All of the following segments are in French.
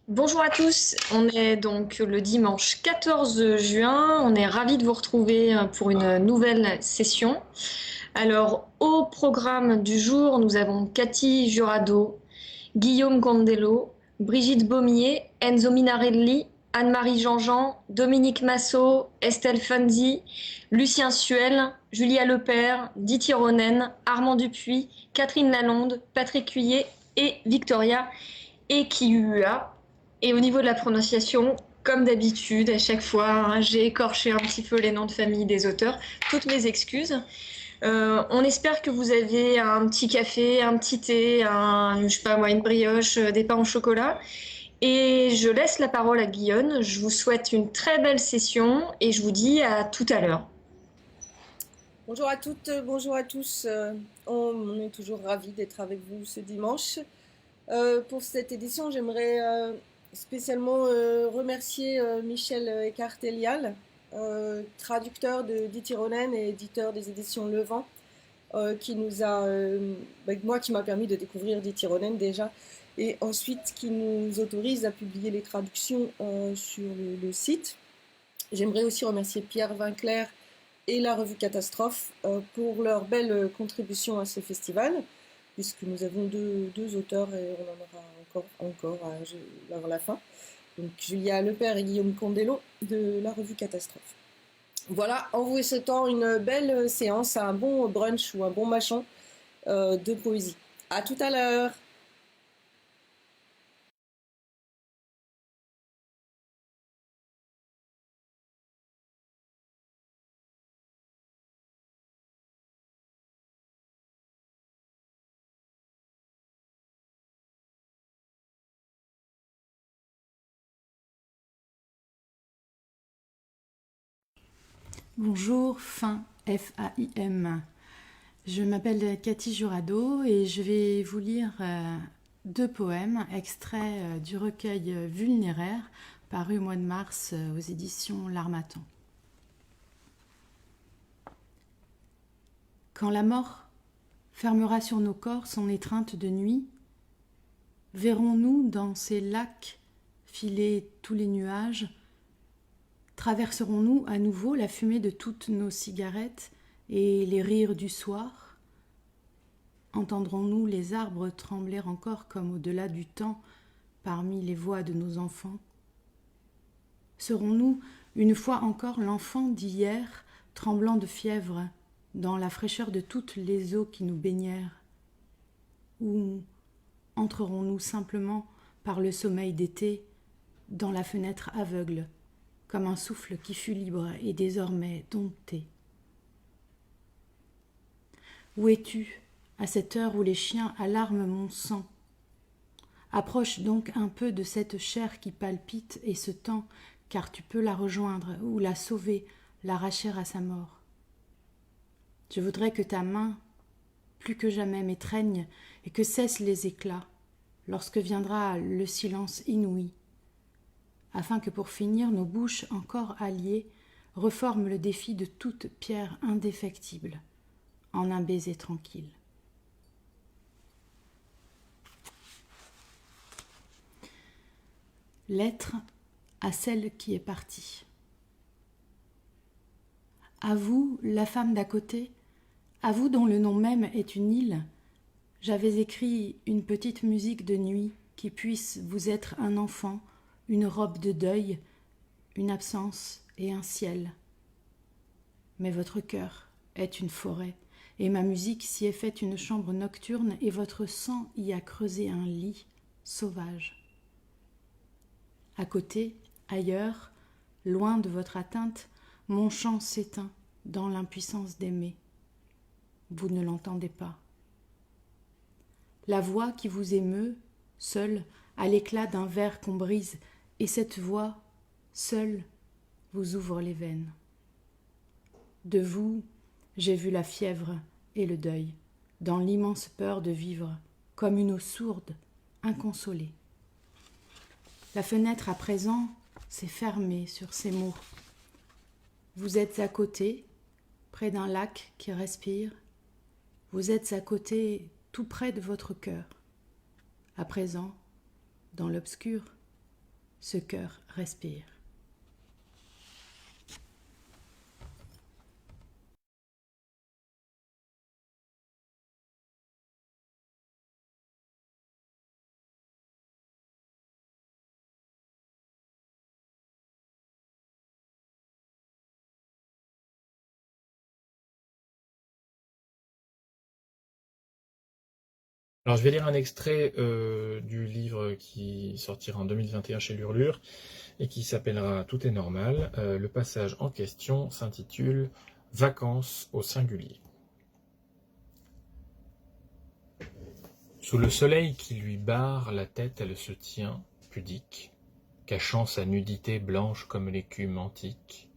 Bonjour à tous, on est donc le dimanche 14 juin, on est ravis de vous retrouver pour une nouvelle session. Alors au programme du jour, nous avons Cathy Jurado, Guillaume Condello, Brigitte Baumier, Enzo Minarelli, Anne-Marie Jean-Jean, Dominique Massot, Estelle Funzi, Lucien Suel, Julia Lepère, Diti Ronen, Armand Dupuis, Catherine Lalonde, Patrick Huillet et Victoria Ekiua. Et au niveau de la prononciation, comme d'habitude, à chaque fois, hein, j'ai écorché un petit peu les noms de famille des auteurs. Toutes mes excuses. On espère que vous avez un petit café, un petit thé, je sais pas moi, une brioche, des pains au chocolat. Et je laisse la parole à Guillaume. Je vous souhaite une très belle session et je vous dis à tout à l'heure. Bonjour à toutes, bonjour à tous. On est toujours ravis d'être avec vous ce dimanche. Pour cette édition, j'aimerais spécialement remercier Michel Eckart-Elial, traducteur de Diti Ronen et éditeur des éditions Le Vent, qui nous a, moi qui m'a permis de découvrir Diti Ronen déjà, et ensuite qui nous autorise à publier les traductions sur le site. J'aimerais aussi remercier Pierre Vinclair et la revue Catastrophe pour leur belle contribution à ce festival, puisque nous avons deux auteurs et on en aura encore avant la fin. Donc Julia Lepère et Guillaume Condello de la revue Catastrophe. Voilà, en vous souhaitant une belle séance, un bon brunch ou un bon machon de poésie. À tout à l'heure. Bonjour, Faim. Je m'appelle Cathy Jurado et je vais vous lire deux poèmes extraits du recueil Vulnéraire paru au mois de mars aux éditions L'Harmattan. Quand la mort fermera sur nos corps son étreinte de nuit, verrons-nous dans ces lacs filer tous les nuages? Traverserons-nous à nouveau la fumée de toutes nos cigarettes et les rires du soir? Entendrons-nous les arbres trembler encore comme au-delà du temps parmi les voix de nos enfants? Serons-nous une fois encore l'enfant d'hier tremblant de fièvre dans la fraîcheur de toutes les eaux qui nous baignèrent? Ou entrerons-nous simplement par le sommeil d'été dans la fenêtre aveugle comme un souffle qui fut libre et désormais dompté? Où es-tu à cette heure où les chiens alarment mon sang? Approche donc un peu de cette chair qui palpite et se tend, car tu peux la rejoindre ou la sauver, l'arracher à sa mort. Je voudrais que ta main, plus que jamais, m'étreigne et que cessent les éclats, lorsque viendra le silence inouï, afin que pour finir nos bouches encore alliées reforment le défi de toute pierre indéfectible en un baiser tranquille. Lettre à celle qui est partie. À vous, la femme d'à côté, à vous dont le nom même est une île, j'avais écrit une petite musique de nuit qui puisse vous être un enfant, une robe de deuil, une absence et un ciel. Mais votre cœur est une forêt, et ma musique s'y est faite une chambre nocturne, et votre sang y a creusé un lit sauvage. À côté, ailleurs, loin de votre atteinte, mon chant s'éteint dans l'impuissance d'aimer. Vous ne l'entendez pas. La voix qui vous émeut, seule, à l'éclat d'un verre qu'on brise, et cette voix, seule, vous ouvre les veines. De vous, j'ai vu la fièvre et le deuil, dans l'immense peur de vivre, comme une eau sourde, inconsolée. La fenêtre à présent s'est fermée sur ces mots. Vous êtes à côté, près d'un lac qui respire. Vous êtes à côté, tout près de votre cœur. À présent, dans l'obscur, ce cœur respire. Alors, je vais lire un extrait du livre qui sortira en 2021 chez Lurlure et qui s'appellera Tout est normal. Le passage en question s'intitule Vacances au singulier. Sous le soleil qui lui barre la tête, elle se tient, pudique, cachant sa nudité blanche comme l'écume antique.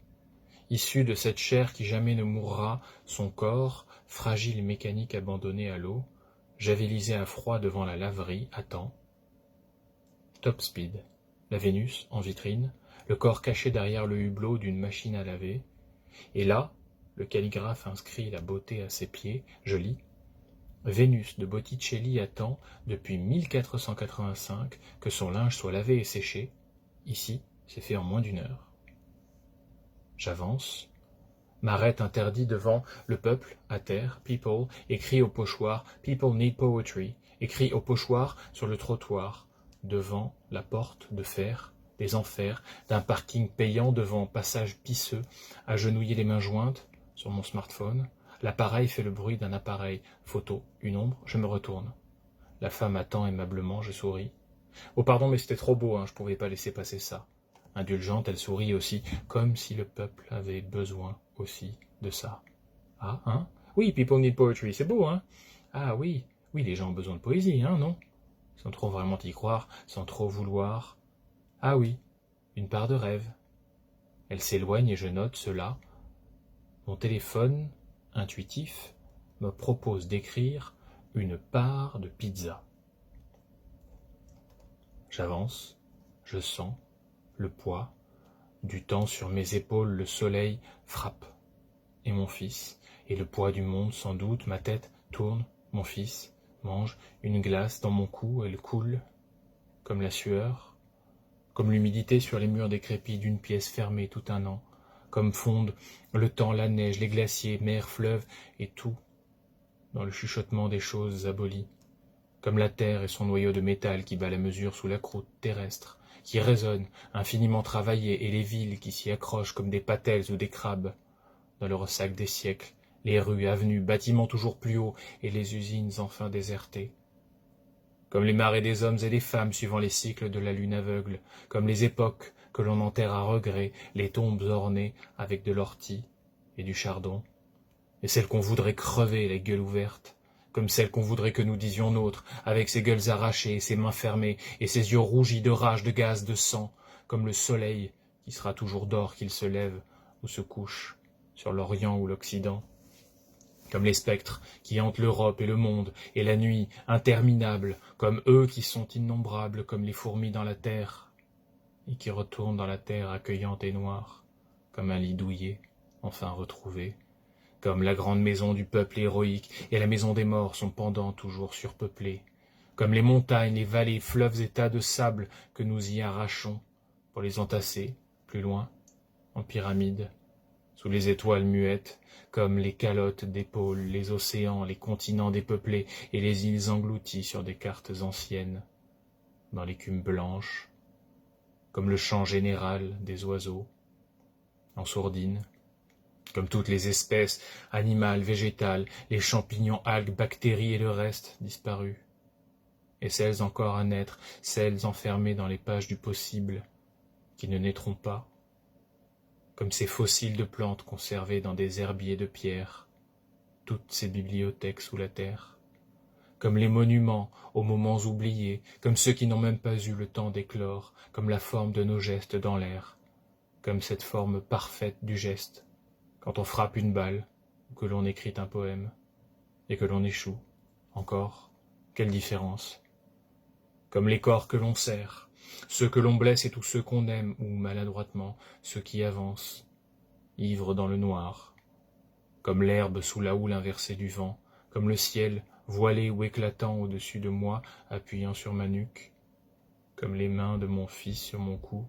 Issue de cette chair qui jamais ne mourra, son corps, fragile et mécanique abandonné à l'eau, javelisé à froid devant la laverie, attend. Top speed. La Vénus, en vitrine, le corps caché derrière le hublot d'une machine à laver. Et là, le calligraphe inscrit la beauté à ses pieds, je lis. Vénus de Botticelli attend, depuis 1485, que son linge soit lavé et séché. Ici, c'est fait en moins d'1 heure. J'avance. M'arrête interdit devant le peuple, à terre, people, écrit au pochoir, people need poetry, écrit au pochoir sur le trottoir, devant la porte de fer, des enfers, d'un parking payant devant passage pisseux, agenouillé les mains jointes, sur mon smartphone, l'appareil fait le bruit d'un appareil, photo, une ombre, je me retourne. La femme attend aimablement, je souris. Oh pardon, mais c'était trop beau, je pouvais pas laisser passer ça. Indulgente, elle sourit aussi, comme si le peuple avait besoin aussi de ça. Ah, hein? Oui, people need poetry, c'est beau, hein? Ah oui, oui, les gens ont besoin de poésie, non? Sans trop vraiment y croire, sans trop vouloir. Ah oui, une part de rêve. Elle s'éloigne et je note cela. Mon téléphone, intuitif, me propose d'écrire une part de pizza. J'avance, je sens le poids du temps sur mes épaules, le soleil frappe. Et mon fils, et le poids du monde sans doute, ma tête tourne, mon fils mange une glace dans mon cou, elle coule, comme la sueur, comme l'humidité sur les murs décrépits d'une pièce fermée tout un an, comme fondent le temps, la neige, les glaciers, mer, fleuve, et tout, dans le chuchotement des choses abolies, comme la terre et son noyau de métal qui bat la mesure sous la croûte terrestre, qui résonne, infiniment travaillé, et les villes qui s'y accrochent comme des patelles ou des crabes, dans le ressac des siècles, les rues, avenues, bâtiments toujours plus hauts, et les usines enfin désertées. Comme les marées des hommes et des femmes suivant les cycles de la lune aveugle, comme les époques que l'on enterre à regret, les tombes ornées avec de l'ortie et du chardon, et celles qu'on voudrait crever, la gueule ouverte, comme celles qu'on voudrait que nous disions nôtres, avec ses gueules arrachées, ses mains fermées, et ses yeux rougis de rage, de gaz, de sang, comme le soleil qui sera toujours d'or qu'il se lève ou se couche, sur l'Orient ou l'Occident, comme les spectres qui hantent l'Europe et le monde, et la nuit interminable, comme eux qui sont innombrables, comme les fourmis dans la terre, et qui retournent dans la terre accueillante et noire, comme un lit douillet, enfin retrouvé, comme la grande maison du peuple héroïque et la maison des morts sont pendant toujours surpeuplées, comme les montagnes, les vallées, fleuves et tas de sable que nous y arrachons pour les entasser, plus loin, en pyramide, sous les étoiles muettes, comme les calottes d'épaules, les océans, les continents dépeuplés et les îles englouties sur des cartes anciennes, dans l'écume blanche, comme le chant général des oiseaux, en sourdine, comme toutes les espèces animales, végétales, les champignons, algues, bactéries et le reste disparus, et celles encore à naître, celles enfermées dans les pages du possible, qui ne naîtront pas, comme ces fossiles de plantes conservées dans des herbiers de pierre, toutes ces bibliothèques sous la terre, comme les monuments aux moments oubliés, comme ceux qui n'ont même pas eu le temps d'éclore, comme la forme de nos gestes dans l'air, comme cette forme parfaite du geste, quand on frappe une balle, ou que l'on écrit un poème, et que l'on échoue, encore, quelle différence, comme les corps que l'on serre, ceux que l'on blesse et tous ceux qu'on aime, ou maladroitement, ceux qui avancent, ivres dans le noir, comme l'herbe sous la houle inversée du vent, comme le ciel, voilé ou éclatant au-dessus de moi, appuyant sur ma nuque, comme les mains de mon fils sur mon cou,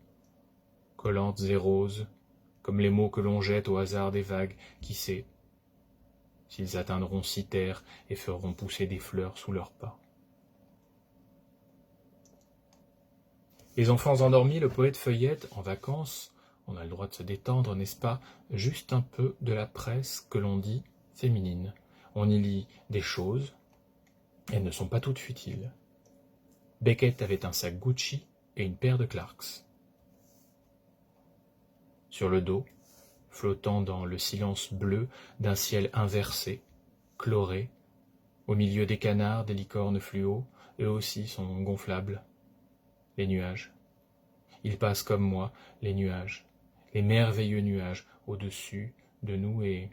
collantes et roses, comme les mots que l'on jette au hasard des vagues, qui sait s'ils atteindront si terre et feront pousser des fleurs sous leurs pas. Les enfants endormis, le poète feuillette, en vacances, on a le droit de se détendre, n'est-ce pas, juste un peu de la presse que l'on dit féminine. On y lit des choses, elles ne sont pas toutes futiles. Beckett avait un sac Gucci et une paire de Clarks. Sur le dos, flottant dans le silence bleu d'un ciel inversé, chloré, au milieu des canards, des licornes fluo, eux aussi sont gonflables. Les nuages. Ils passent comme moi, les nuages, les merveilleux nuages au-dessus de nous et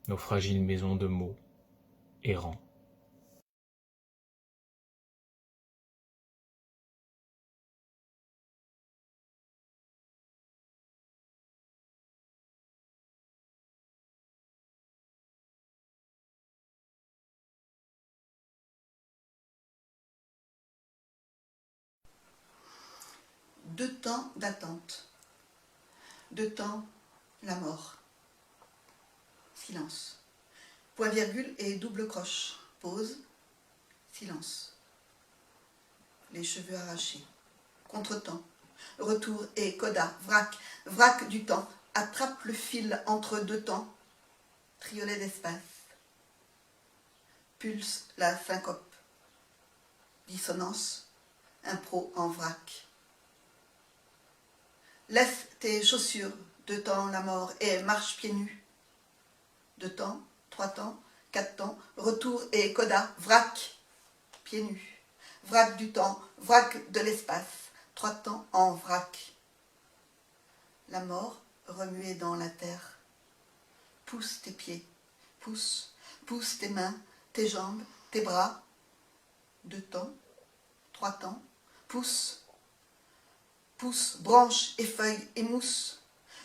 nos fragiles maisons de mots, errants. Deux temps d'attente. Deux temps, la mort. Silence. Point virgule et double croche. Pause. Silence. Les cheveux arrachés. Contretemps. Retour et coda. Vrac. Vrac du temps. Attrape le fil entre deux temps. Triolet d'espace. Pulse la syncope. Dissonance. Impro en vrac. Laisse tes chaussures, deux temps la mort, et marche pieds nus. Deux temps, trois temps, quatre temps, retour et coda, vrac, pieds nus. Vrac du temps, vrac de l'espace, trois temps en vrac. La mort remuée dans la terre. Pousse tes pieds, pousse, pousse tes mains, tes jambes, tes bras. Deux temps, trois temps, pousse. Pousse, branche et feuilles et mousse.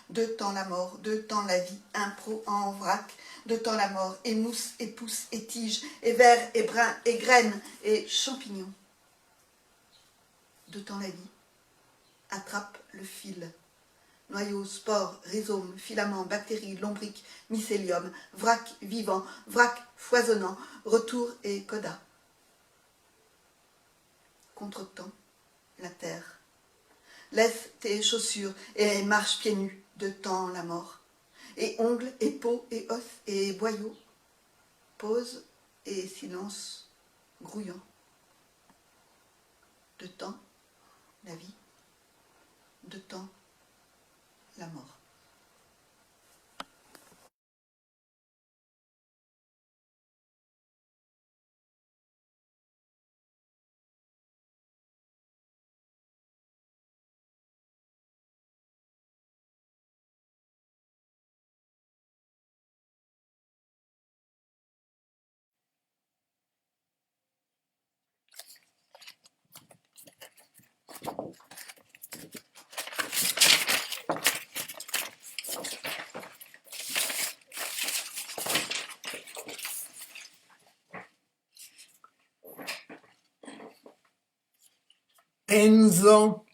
Deux temps la mort, deux temps la vie, impro en vrac. Deux temps la mort, et mousse, et pousse, et tige, et verre, et brin, et graine, et champignon. Deux temps la vie, attrape le fil. Noyau, spore, rhizome, filament, bactéries, lombric, mycélium, vrac vivant, vrac foisonnant, retour et coda. Contretemps, la terre. Laisse tes chaussures et marche pieds nus, deux temps la mort. Et ongles, et peau, et os, et boyaux. Pause et silence grouillant. Deux temps, la vie. Deux temps, la mort. Enzo,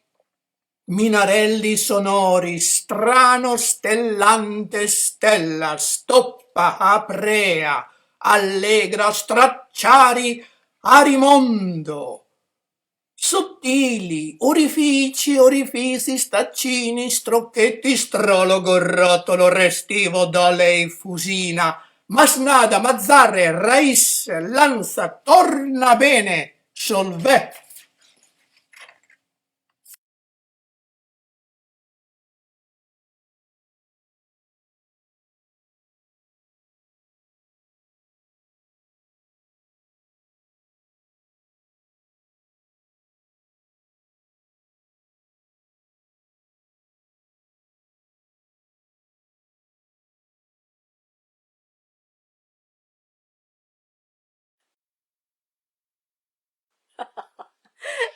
minarelli sonori, strano stellante stella, stoppa aprea, allegra stracciari, arimondo. Sottili, orifici, orifisi, staccini, strocchetti, strologo, rotolo, restivo, dole, fusina, masnada, mazzarre, rais, lanza, torna bene, solve.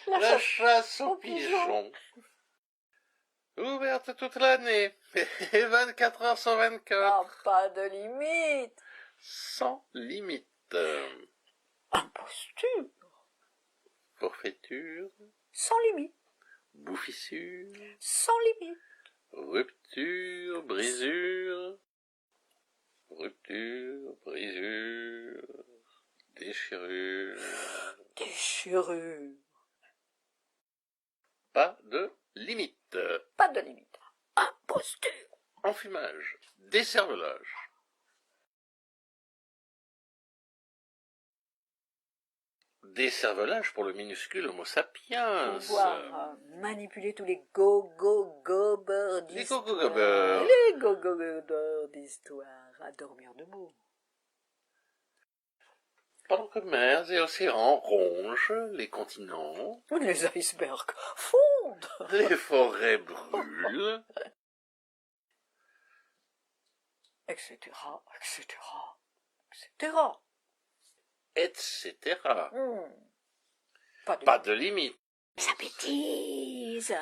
La chasse aux pigeons. Ouverte toute l'année, et 24 heures sur 24. Ah, pas de limite. Sans limite. Imposture. Forfaiture. sans limite, Bouffissure, sans limite, rupture, brisure, déchirure. déchirure, Pas de limite. pas de limite, imposture, Enfumage, décervelage. Décervelage pour le minuscule Homo sapiens. pouvoir manipuler tous les go-go-gobers Les d'histoire. go-go-gobers. Les go-go-gobers d'histoire à dormir debout. Pendant que mers et océans rongent les continents, Les icebergs fondent. les forêts brûlent, Etc., etc., etc. etc. Pas de Pas de limite. Ça bêtise.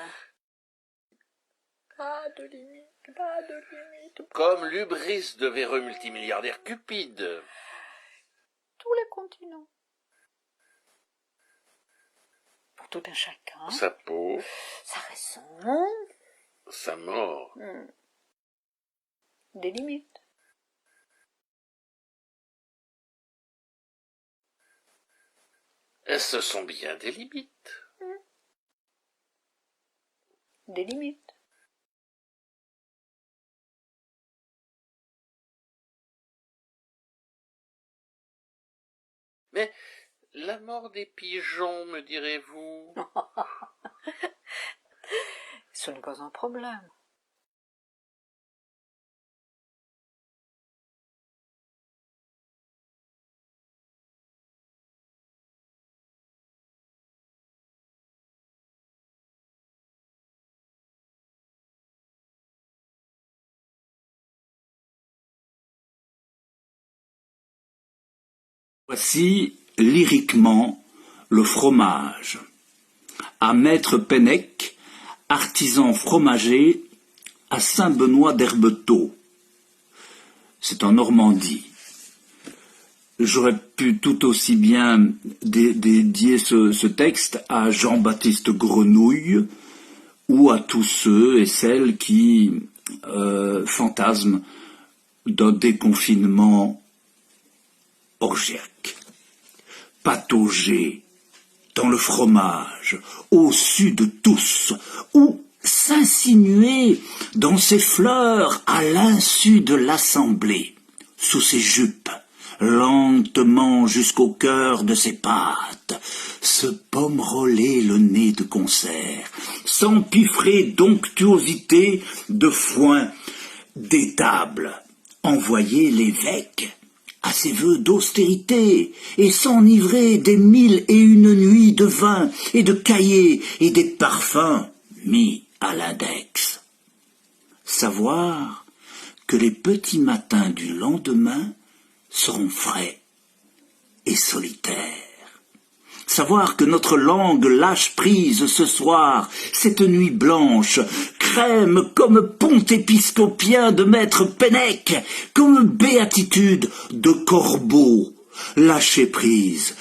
Pas de limite, pas de limite. Comme l'hubris de véreux multimilliardaires cupides. Tous les continents. Pour tout un chacun, Sa peau, sa raison, sa mort. des limites. Ce sont bien des limites. Des limites. Mais la mort des pigeons, me direz-vous? Ce n'est pas un problème. Voici lyriquement le fromage. À Maître Pennec, artisan fromager à Saint-Benoît d'Herbetot. C'est en Normandie. J'aurais pu tout aussi bien dédier ce texte à Jean-Baptiste Grenouille ou à tous ceux et celles qui fantasment d'un déconfinement orgiaque. Patauger dans le fromage, au-dessus de tous, ou s'insinuer dans ses fleurs à l'insu de l'assemblée, sous ses jupes, lentement jusqu'au cœur de ses pattes, se pommeroler le nez de concert, s'empiffrer d'onctuosité, de foin, d'étable, envoyer l'évêque à ses vœux d'austérité, et s'enivrer des 1001 nuits de vin et de cahiers et des parfums mis à l'index. Savoir que les petits matins du lendemain seront frais et solitaires. Savoir que notre langue lâche prise ce soir, cette nuit blanche, crème comme pont épiscopien de Maître Pennec, comme béatitude de Corbeau. Lâcher prise,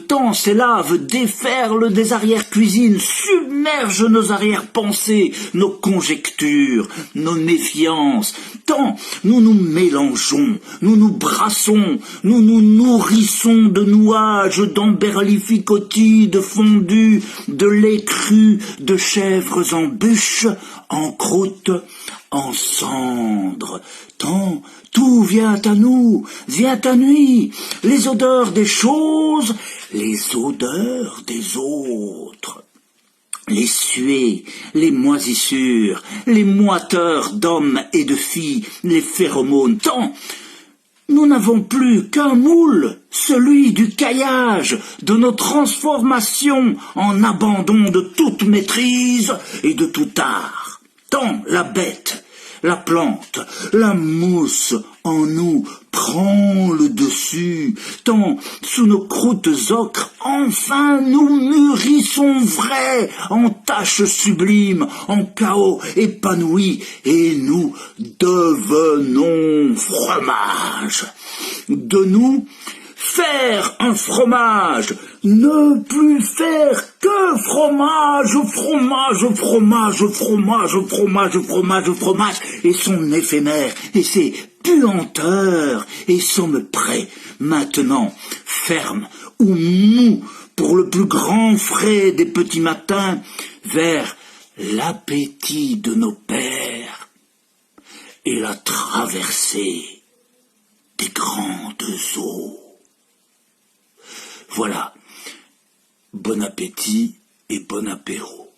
tant ces laves déferlent des arrière-cuisines, submergent nos arrière-pensées, nos conjectures, nos méfiances, tant nous nous mélangeons, nous nous brassons, nous nous nourrissons de nouages, d'amberlificotis, de fondus, de lait cru, de chèvres en bûche, en croûte, en cendres, tant tout vient à nous, vient à nuit, les odeurs des choses, les odeurs des autres. Les suées, les moisissures, les moiteurs d'hommes et de filles, les phéromones, tant nous n'avons plus qu'un moule, celui du caillage, de nos transformations en abandon de toute maîtrise et de tout art. Tant la bête, la plante, la mousse en nous prend le dessus, tant sous nos croûtes ocres, enfin nous mûrissons vrais, en taches sublimes, en chaos épanoui, et nous devenons fromage. De nous faire un fromage, ne plus faire que fromage, fromage, fromage, fromage, fromage, fromage, fromage, et son éphémère, et ses puanteurs, et somme prêt, maintenant, ferme ou mou, pour le plus grand frais des petits matins, vers l'appétit de nos pères, et la traversée des grandes eaux. Voilà, bon appétit et bon apéro.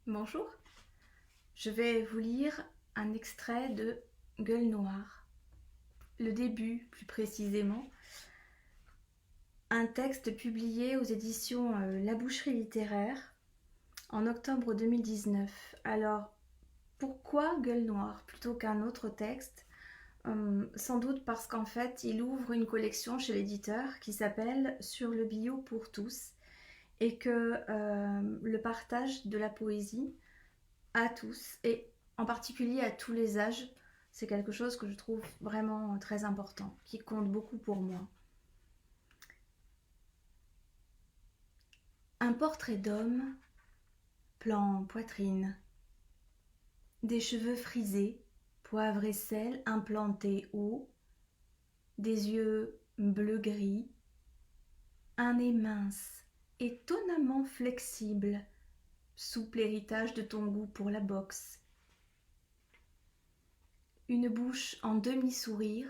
Bonjour, je vais vous lire un extrait de Gueule noire. Le début, plus précisément. Un texte publié aux éditions La Boucherie littéraire en octobre 2019. Alors, pourquoi Gueule noire plutôt qu'un autre texte ? Sans doute parce qu'en fait, il ouvre une collection chez l'éditeur qui s'appelle Sur le bio pour tous et que le partage de la poésie à tous et en particulier à tous les âges, c'est quelque chose que je trouve vraiment très important, qui compte beaucoup pour moi. Un portrait d'homme, plan poitrine, des cheveux frisés, poivre et sel implantés haut, des yeux bleu-gris, un nez mince, étonnamment flexible, souple héritage de ton goût pour la boxe. Une bouche en demi-sourire,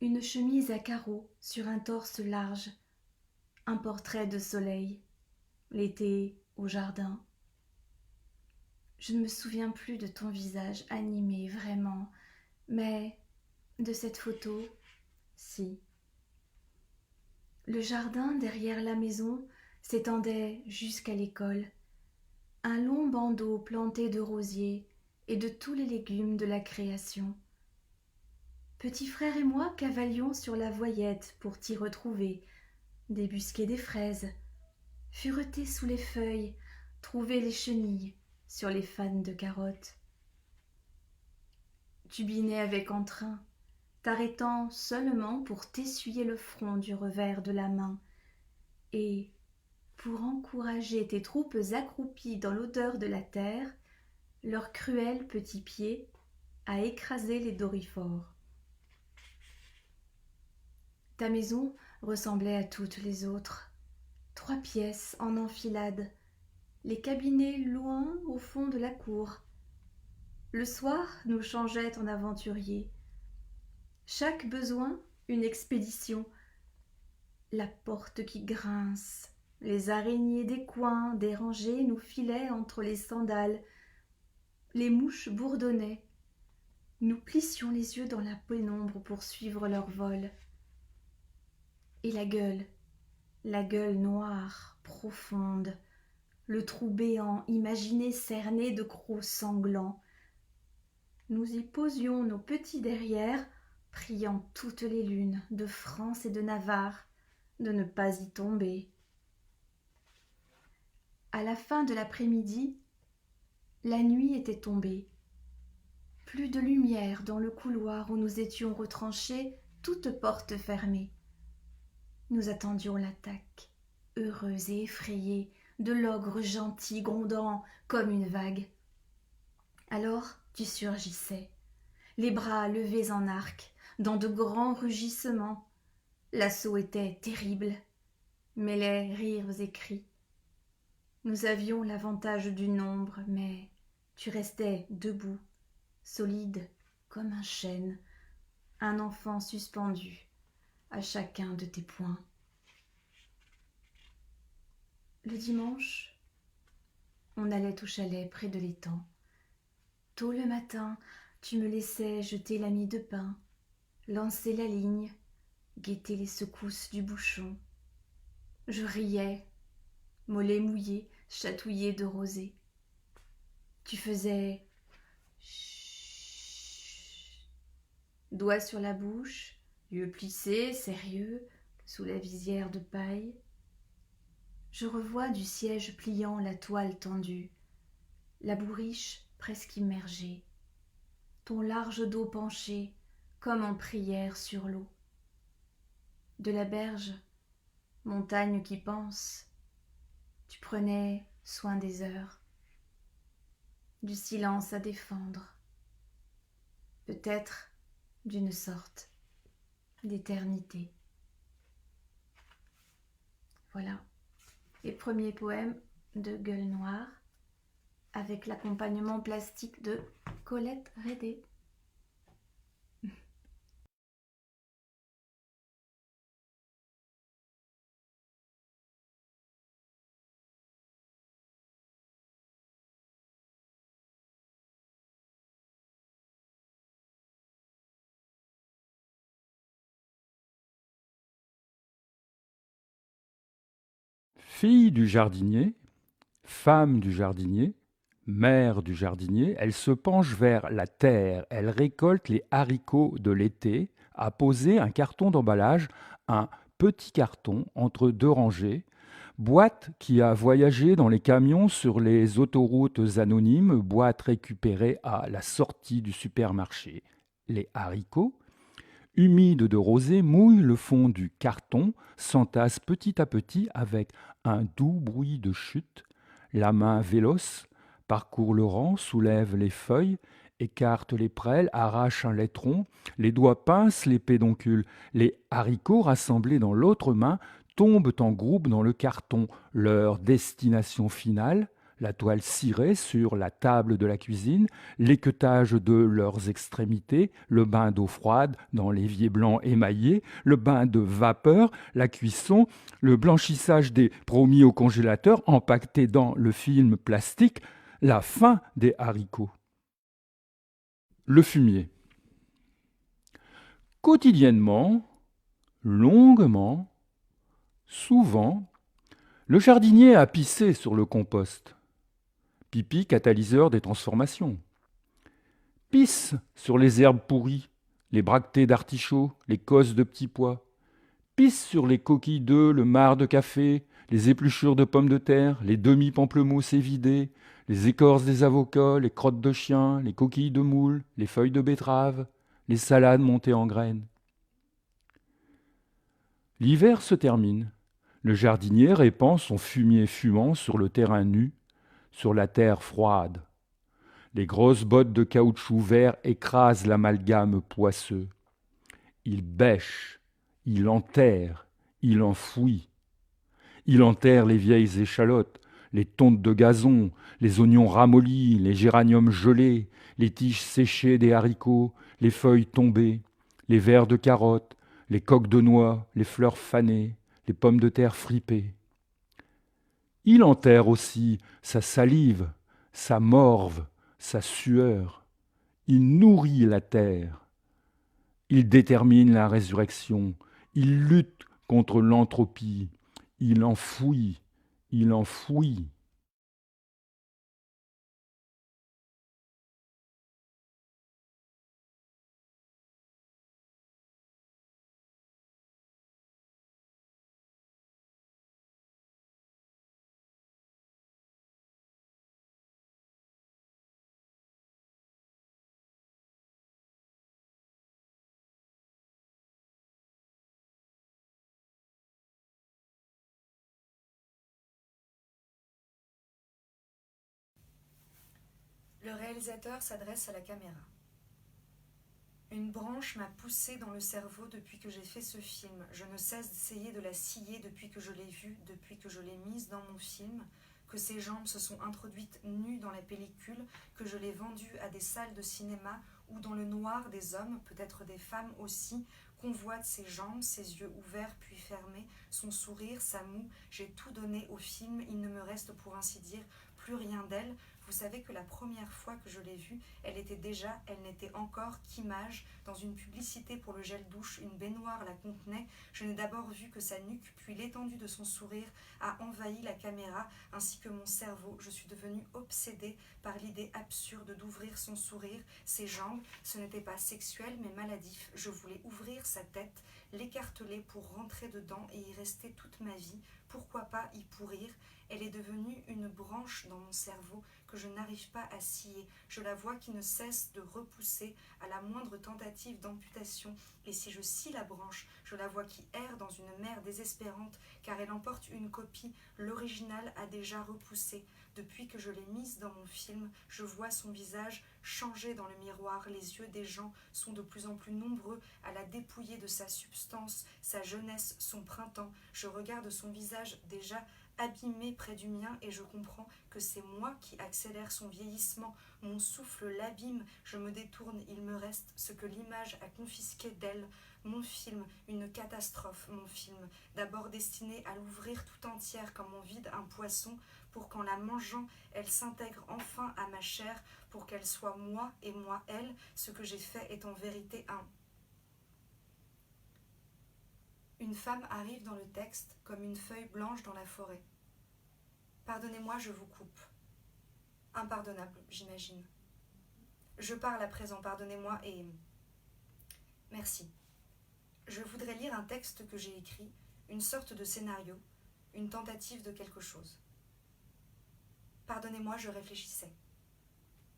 une chemise à carreaux sur un torse large, un portrait de soleil, l'été au jardin. Je ne me souviens plus de ton visage animé vraiment, mais de cette photo, si. Le jardin derrière la maison s'étendait jusqu'à l'école, un long bandeau planté de rosiers et de tous les légumes de la création. Petit frère et moi cavalions sur la voyette pour t'y retrouver, débusquer des fraises, fureter sous les feuilles, trouver les chenilles sur les fans de carottes. Tu binais avec entrain, t'arrêtant seulement pour t'essuyer le front du revers de la main, et, pour encourager tes troupes accroupies dans l'odeur de la terre, leurs cruels petits pieds à écraser les doryphores. Ta maison ressemblait à toutes les autres. 3 pièces en enfilade, les cabinets loin au fond de la cour. Le soir nous changeait en aventuriers. Chaque besoin, une expédition. La porte qui grince, les araignées des coins dérangées nous filaient entre les sandales. Les mouches bourdonnaient. Nous plissions les yeux dans la pénombre pour suivre leur vol. Et la gueule noire, profonde, le trou béant imaginé cerné de crocs sanglants. Nous y posions nos petits derrières, priant toutes les lunes de France et de Navarre de ne pas y tomber. À la fin de l'après-midi, la nuit était tombée. Plus de lumière dans le couloir où nous étions retranchés, toutes portes fermées. Nous attendions l'attaque, heureux et effrayés, de l'ogre gentil grondant comme une vague. Alors tu surgissais, les bras levés en arc, dans de grands rugissements. L'assaut était terrible, mêlait rires et cris. Nous avions l'avantage du nombre, mais tu restais debout, solide comme un chêne, un enfant suspendu à chacun de tes poings. Le dimanche, on allait au chalet près de l'étang. Tôt le matin, tu me laissais jeter la mie de pain, lancer la ligne, guetter les secousses du bouchon. Je riais, mollets mouillés, chatouillés de rosée. Tu faisais chut Doigt sur la bouche, yeux plissés, sérieux, sous la visière de paille. Je revois du siège pliant la toile tendue, la bourriche presque immergée, ton large dos penché, comme en prière sur l'eau. De la berge, montagne qui pense, tu prenais soin des heures, du silence à défendre, peut-être d'une sorte d'éternité. Voilà, les premiers poèmes de Gueule Noire, avec l'accompagnement plastique de Colette Redé. Fille du jardinier, femme du jardinier, mère du jardinier, elle se penche vers la terre, elle récolte les haricots de l'été, a posé un carton d'emballage, un petit carton entre deux rangées, boîte qui a voyagé dans les camions sur les autoroutes anonymes, boîte récupérée à la sortie du supermarché. Les haricots, humides de rosée, mouillent le fond du carton, s'entassent petit à petit avec un doux bruit de chute. La main véloce parcourt le rang, soulève les feuilles, écarte les prêles, arrache un laitron, les doigts pincent les pédoncules. Les haricots rassemblés dans l'autre main tombent en groupe dans le carton. Leur destination finale, la toile cirée sur la table de la cuisine, l'équeutage de leurs extrémités, le bain d'eau froide dans l'évier blanc émaillé, le bain de vapeur, la cuisson, le blanchissage des promis au congélateur empaquetés dans le film plastique, la fin des haricots. Le fumier. Quotidiennement, longuement, souvent, le jardinier a pissé sur le compost. Pipi catalyseur des transformations. Pisse sur les herbes pourries, les bractées d'artichaut, les cosses de petits pois. Pisse sur les coquilles d'œufs, le marc de café, les épluchures de pommes de terre, les demi-pamplemousses évidées, les écorces des avocats, les crottes de chien, les coquilles de moule, les feuilles de betterave, les salades montées en graines. L'hiver se termine. Le jardinier répand son fumier fumant sur le terrain nu, sur la terre froide. Les grosses bottes de caoutchouc vert écrasent l'amalgame poisseux. Il bêche, il enterre, il enfouit. Il enterre les vieilles échalotes, les tontes de gazon, les oignons ramollis, les géraniums gelés, les tiges séchées des haricots, les feuilles tombées, les vers de carottes, les coques de noix, les fleurs fanées, les pommes de terre fripées. Il enterre aussi sa salive, sa morve, sa sueur. Il nourrit la terre. Il détermine la résurrection. Il lutte contre l'entropie. Il enfouit, il enfouit. Le réalisateur s'adresse à la caméra. Une branche m'a poussé dans le cerveau depuis que j'ai fait ce film. Je ne cesse d'essayer de la scier depuis que je l'ai vue, depuis que je l'ai mise dans mon film, que ses jambes se sont introduites nues dans la pellicule, que je l'ai vendue à des salles de cinéma où dans le noir des hommes, peut-être des femmes aussi, convoitent ses jambes, ses yeux ouverts puis fermés, son sourire, sa moue. J'ai tout donné au film, il ne me reste pour ainsi dire plus rien d'elle. Vous savez que la première fois que je l'ai vue, elle n'était encore qu'image. Dans une publicité pour le gel douche, une baignoire la contenait. Je n'ai d'abord vu que sa nuque, puis l'étendue de son sourire a envahi la caméra, ainsi que mon cerveau. Je suis devenue obsédée par l'idée absurde d'ouvrir son sourire, ses jambes. Ce n'était pas sexuel, mais maladif. Je voulais ouvrir sa tête, l'écarteler pour rentrer dedans et y rester toute ma vie. Pourquoi pas y pourrir? Elle est devenue une branche dans mon cerveau que je n'arrive pas à scier. Je la vois qui ne cesse de repousser à la moindre tentative d'amputation. Et si je scie la branche, je la vois qui erre dans une mer désespérante, car elle emporte une copie. L'original a déjà repoussé. Depuis que je l'ai mise dans mon film, je vois son visage changer dans le miroir. Les yeux des gens sont de plus en plus nombreux à la dépouiller de sa substance, sa jeunesse, son printemps. Je regarde son visage déjà abîmé près du mien et je comprends que c'est moi qui accélère son vieillissement. Mon souffle l'abîme, je me détourne, il me reste ce que l'image a confisqué d'elle. Mon film, une catastrophe, mon film, d'abord destiné à l'ouvrir tout entière comme on vide un poisson, pour qu'en la mangeant, elle s'intègre enfin à ma chair, pour qu'elle soit moi et moi elle. Ce que j'ai fait est en vérité un... Une femme arrive dans le texte comme une feuille blanche dans la forêt. Pardonnez-moi, je vous coupe. Impardonnable, j'imagine. Je parle à présent, pardonnez-moi et... Merci. Je voudrais lire un texte que j'ai écrit, une sorte de scénario, une tentative de quelque chose. Pardonnez-moi, je réfléchissais.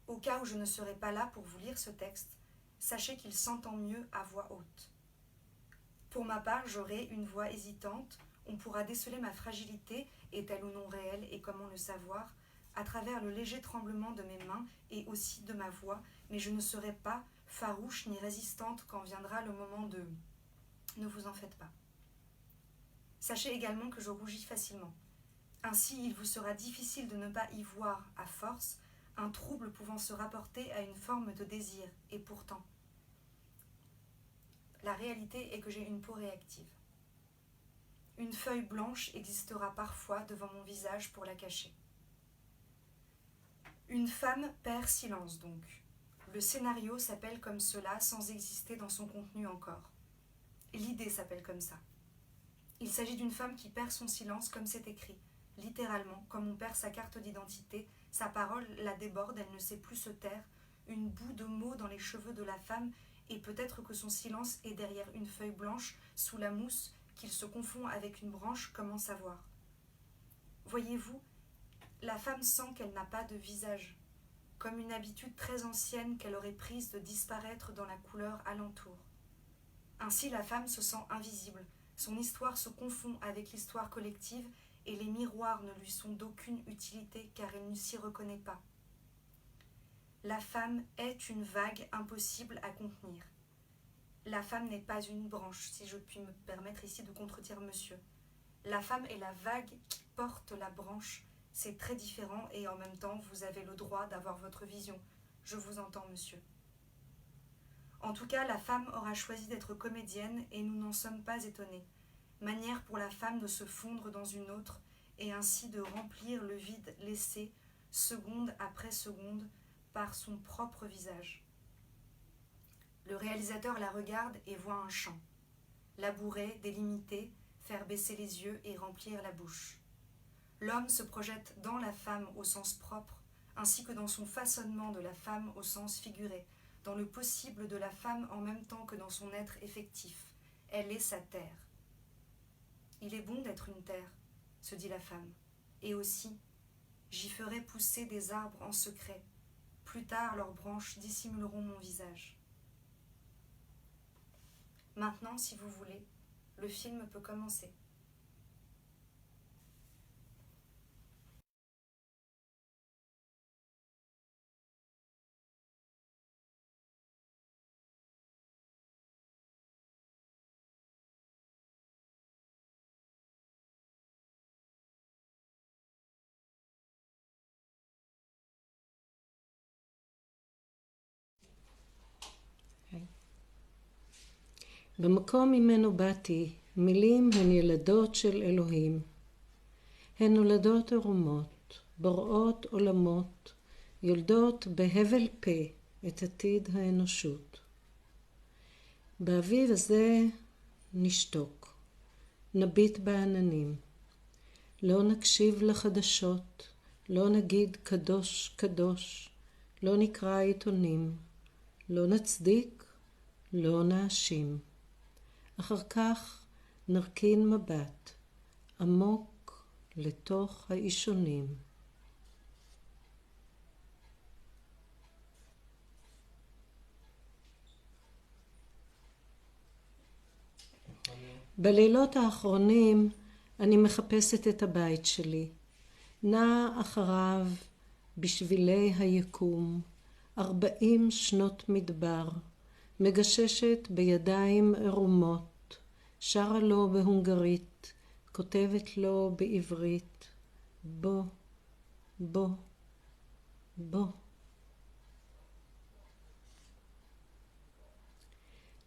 Au cas où je ne serais pas là pour vous lire ce texte, sachez qu'il s'entend mieux à voix haute. Pour ma part, j'aurai une voix hésitante, on pourra déceler ma fragilité, est-elle ou non réelle et comment le savoir, à travers le léger tremblement de mes mains et aussi de ma voix, mais je ne serai pas farouche ni résistante quand viendra le moment de... Ne vous en faites pas. Sachez également que je rougis facilement. Ainsi, il vous sera difficile de ne pas y voir, à force, un trouble pouvant se rapporter à une forme de désir, et pourtant... La réalité est que j'ai une peau réactive. Une feuille blanche existera parfois devant mon visage pour la cacher. Une femme perd silence donc. Le scénario s'appelle comme cela sans exister dans son contenu encore. L'idée s'appelle comme ça. Il s'agit d'une femme qui perd son silence comme c'est écrit, littéralement, comme on perd sa carte d'identité, sa parole la déborde, elle ne sait plus se taire, une boue de mots dans les cheveux de la femme, et peut-être que son silence est derrière une feuille blanche, sous la mousse, qu'il se confond avec une branche, comment savoir? Voyez-vous, la femme sent qu'elle n'a pas de visage, comme une habitude très ancienne qu'elle aurait prise de disparaître dans la couleur alentour. Ainsi la femme se sent invisible, son histoire se confond avec l'histoire collective et les miroirs ne lui sont d'aucune utilité car elle ne s'y reconnaît pas. La femme est une vague impossible à contenir. La femme n'est pas une branche, si je puis me permettre ici de contredire monsieur. La femme est la vague qui porte la branche. C'est très différent et en même temps, vous avez le droit d'avoir votre vision. Je vous entends, monsieur. En tout cas, la femme aura choisi d'être comédienne et nous n'en sommes pas étonnés. Manière pour la femme de se fondre dans une autre et ainsi de remplir le vide laissé, seconde après seconde, par son propre visage. Le réalisateur la regarde et voit un champ. Labourer, délimiter, faire baisser les yeux et remplir la bouche. L'homme se projette dans la femme au sens propre, ainsi que dans son façonnement de la femme au sens figuré, dans le possible de la femme en même temps que dans son être effectif. Elle est sa terre. Il est bon d'être une terre, se dit la femme, et aussi, j'y ferai pousser des arbres en secret. Plus tard, leurs branches dissimuleront mon visage. Maintenant, si vous voulez, le film peut commencer. במקום ממנו באתי, מילים הן ילדות של אלוהים. הן נולדות ערומות, בוראות עולמות, יולדות בהבל פה את עתיד האנושות. באביב הזה נשתוק, נביט בעננים. לא נקשיב לחדשות, לא נגיד קדוש קדוש, לא נקרא עיתונים, לא נצדיק, לא נאשים. אחר כך נרכין מבט עמוק לתוך האישונים. בלילות האחרונים אני מחפשת את הבית שלי, נעה אחריו בשבילי היקום, 40 שנות מדבר, מגששת בידיים ערומות, שרה לו בהונגרית, כותבת לו בעברית, בוא, בוא, בוא.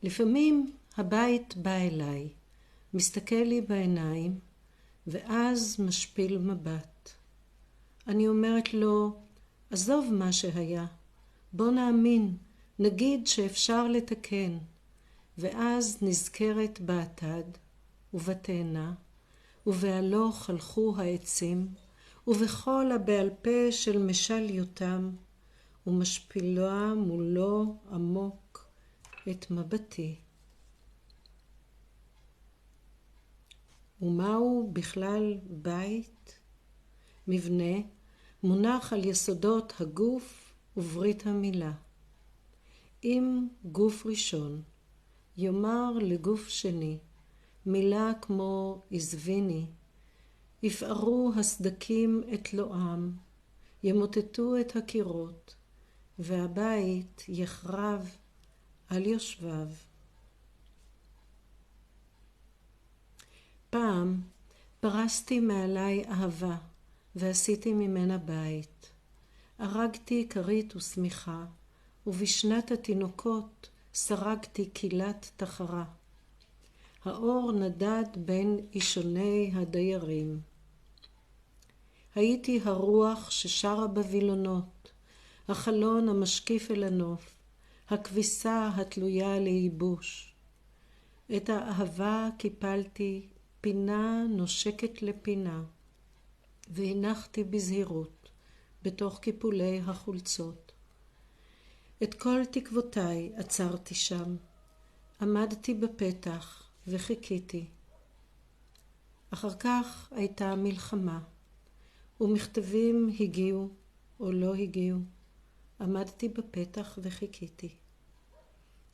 לפעמים הבית בא אליי, מסתכל לי בעיניים, ואז משפיל מבט. אני אומרת לו, עזוב מה שהיה, בוא נאמין, נגיד שאפשר לתקן, ואז נזכרת בעתד, ובתאנה, ובהלוך הלכו העצים, ובכל הבעל פה של משל יותם, ומשפילה מולו עמוק את מבטי. ומהו בכלל בית? מבנה מונח על יסודות הגוף וברית המילה. אם גוף ראשון יאמר לגוף שני מילה כמו עזביני, יפערו הסדקים את לועם, ימוטטו את הקירות, והבית יחרב על יושביו. פעם פרסתי מעליי אהבה ועשיתי ממנה בית. הרגתי כרית ושמיכה, ובשנת התינוקות סרגתי קהילת תחרה. האור נדד בין אישוני הדיירים. הייתי הרוח ששרה בווילונות, החלון המשקיף אל הנוף, הכביסה התלויה לייבוש. את האהבה קיפלתי פינה נושקת לפינה, והנחתי בזהירות בתוך קיפולי החולצות. את כל תקוותיי עצרתי שם, עמדתי בפתח וחיכיתי. אחר כך הייתה מלחמה, ומכתבים הגיעו או לא הגיעו. עמדתי בפתח וחיכיתי.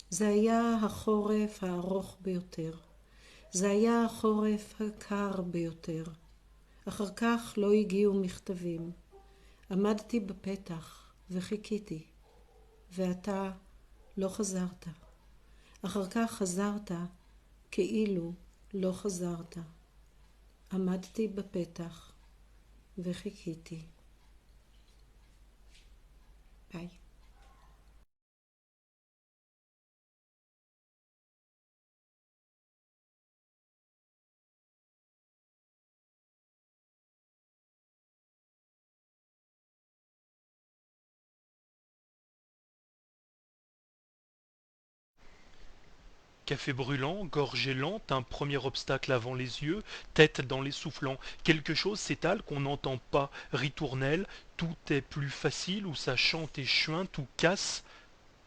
זה היה החורף הארוך ביותר. זה היה החורף הקר ביותר. אחר כך לא הגיעו מכתבים. עמדתי בפתח וחיכיתי, ואתה לא חזרת. אחר כך חזרת כאילו לא חזרת. עמדתי בפתח וחיכיתי. ביי. Café brûlant, gorgée lente, un premier obstacle avant les yeux, tête dans les soufflants. Quelque chose s'étale qu'on n'entend pas. Ritournelle, tout est plus facile, où ça chante et chuinte, tout casse.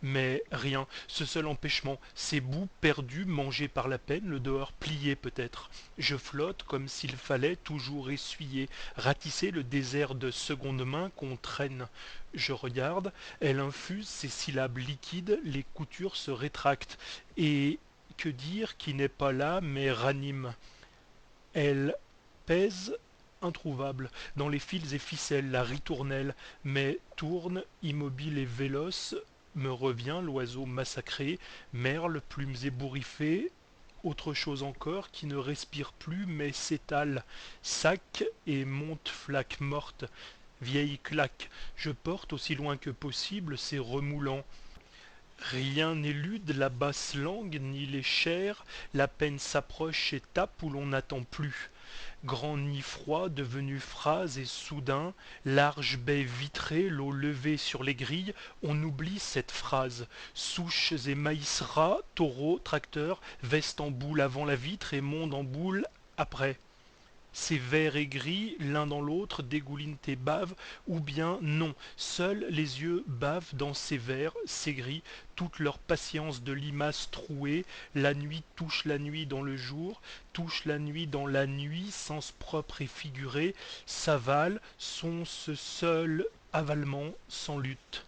Mais rien, ce seul empêchement, ces bouts perdus, mangés par la peine, le dehors plié peut-être. Je flotte comme s'il fallait toujours essuyer, ratisser le désert de seconde main qu'on traîne. Je regarde, elle infuse ses syllabes liquides, les coutures se rétractent. Et que dire qui n'est pas là mais ranime? Elle pèse introuvable dans les fils et ficelles, la ritournelle, mais tourne, immobile et véloce, me revient l'oiseau massacré, merle, plumes ébouriffées, autre chose encore qui ne respire plus mais s'étale, sac et monte flaque morte, vieille claque, je porte aussi loin que possible ces remoulants. Rien n'élude la basse langue ni les chairs, la peine s'approche et tape où l'on n'attend plus. Grand nid froid devenu phrase et soudain, large baie vitrée, l'eau levée sur les grilles, on oublie cette phrase. Souches et maïs ras, taureaux, tracteurs, veste en boule avant la vitre et monde en boule après. C'est vert et gris, l'un dans l'autre, dégoulinent et bavent, ou bien non, seuls les yeux bavent dans ces verts, ces gris, toute leur patience de limaces trouées, la nuit touche la nuit dans le jour, touche la nuit dans la nuit, sens propre et figuré, s'avale, sont ce seul avalement sans lutte.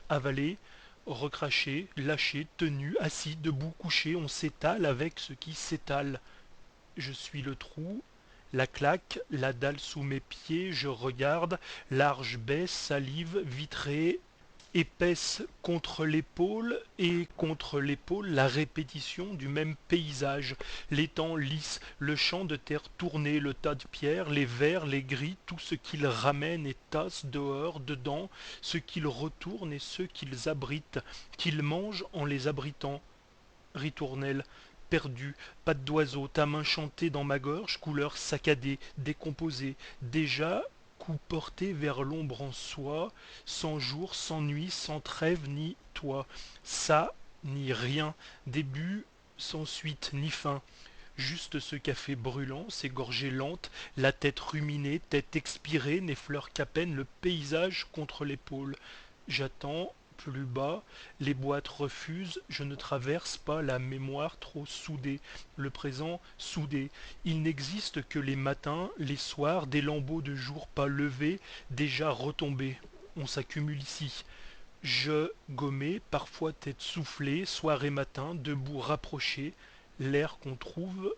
Avaler, recracher, lâcher, tenu, assis, debout, couché, on s'étale avec ce qui s'étale. Je suis le trou, la claque, la dalle sous mes pieds, je regarde, large baie, salive, vitrée, épaisse contre l'épaule, et contre l'épaule la répétition du même paysage, l'étang lisse, le champ de terre tourné, le tas de pierres, les verts, les gris, tout ce qu'ils ramènent et tassent dehors, dedans, ce qu'ils retournent et ce qu'ils abritent, qu'ils mangent en les abritant. Ritournelle, perdu, pattes d'oiseau, ta main chantée dans ma gorge, couleur saccadée, décomposée, déjà coup porté vers l'ombre en soi, sans jour, sans nuit, sans trêve ni toi, ça ni rien, début sans suite ni fin. Juste ce café brûlant, ces gorgées lentes, la tête ruminée, tête expirée, n'effleure qu'à peine le paysage contre l'épaule. J'attends, plus bas, les boîtes refusent, je ne traverse pas la mémoire trop soudée, le présent soudé. Il n'existe que les matins, les soirs, des lambeaux de jour pas levés, déjà retombés. On s'accumule ici. Je, gommé, parfois tête soufflée, soir et matin, debout rapproché, l'air qu'on trouve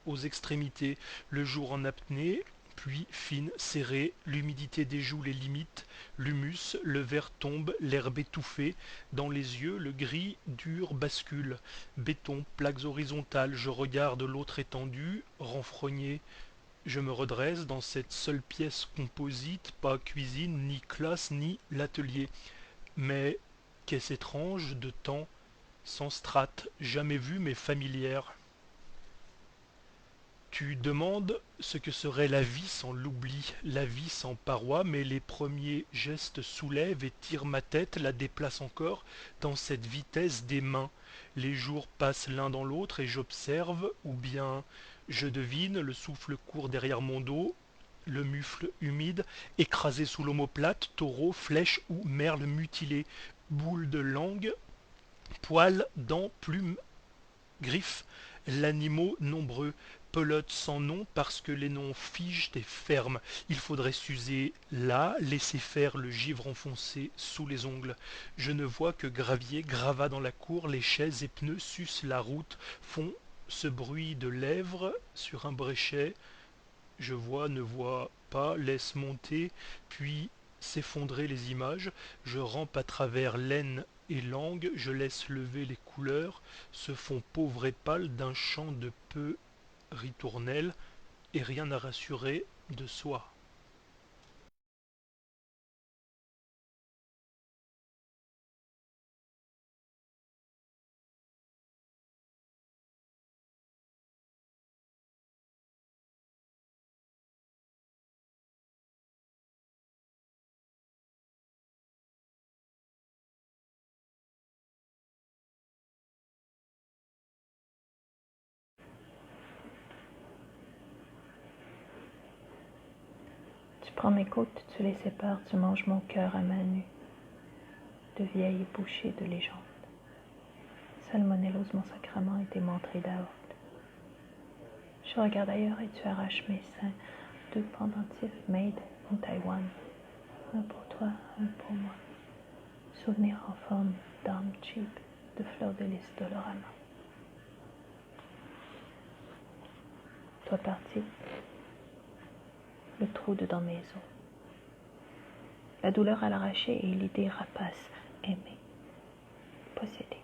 aux extrémités, le jour en apnée, puis fine, serrée, l'humidité des joues les limites, l'humus, le verre tombe, l'herbe étouffée, dans les yeux le gris dur bascule, béton, plaques horizontales, je regarde l'autre étendue, renfrogné, je me redresse dans cette seule pièce composite, pas cuisine, ni classe, ni l'atelier. Mais qu'est-ce étrange de temps, sans strates, jamais vu mais familière. Tu demandes ce que serait la vie sans l'oubli, la vie sans parois, mais les premiers gestes soulèvent et tirent ma tête, la déplacent encore dans cette vitesse des mains. Les jours passent l'un dans l'autre et j'observe, ou bien je devine, le souffle court derrière mon dos, le mufle humide, écrasé sous l'omoplate, taureau, flèche ou merle mutilé, boule de langue, poils, dents, plumes, griffes, l'animaux nombreux, pelote sans nom parce que les noms figent et ferment. Il faudrait s'user là, laisser faire le givre enfoncé sous les ongles. Je ne vois que gravier, gravat dans la cour, les chaises et pneus sucent la route, font ce bruit de lèvres sur un bréchet. Je vois, ne vois pas, laisse monter, puis s'effondrer les images, je rampe à travers laine et langue, je laisse lever les couleurs, ce fond pauvre et pâle d'un champ de peu ritournelle, et rien à rassurer de soi. Tu prends mes côtes, tu les sépares, tu manges mon cœur à main nue, de vieilles bouchées de légende. Salmonellose mon sacrement et tes menteries d'aorte. Je regarde ailleurs et tu arraches mes seins, deux pendentifs made en Taïwan. Un pour toi, un pour moi. Souvenir en forme d'âme cheap, de fleurs de lys d'Olorama. Toi parti, le trou dedans mes os. La douleur à l'arracher et l'idée rapace, aimer, posséder.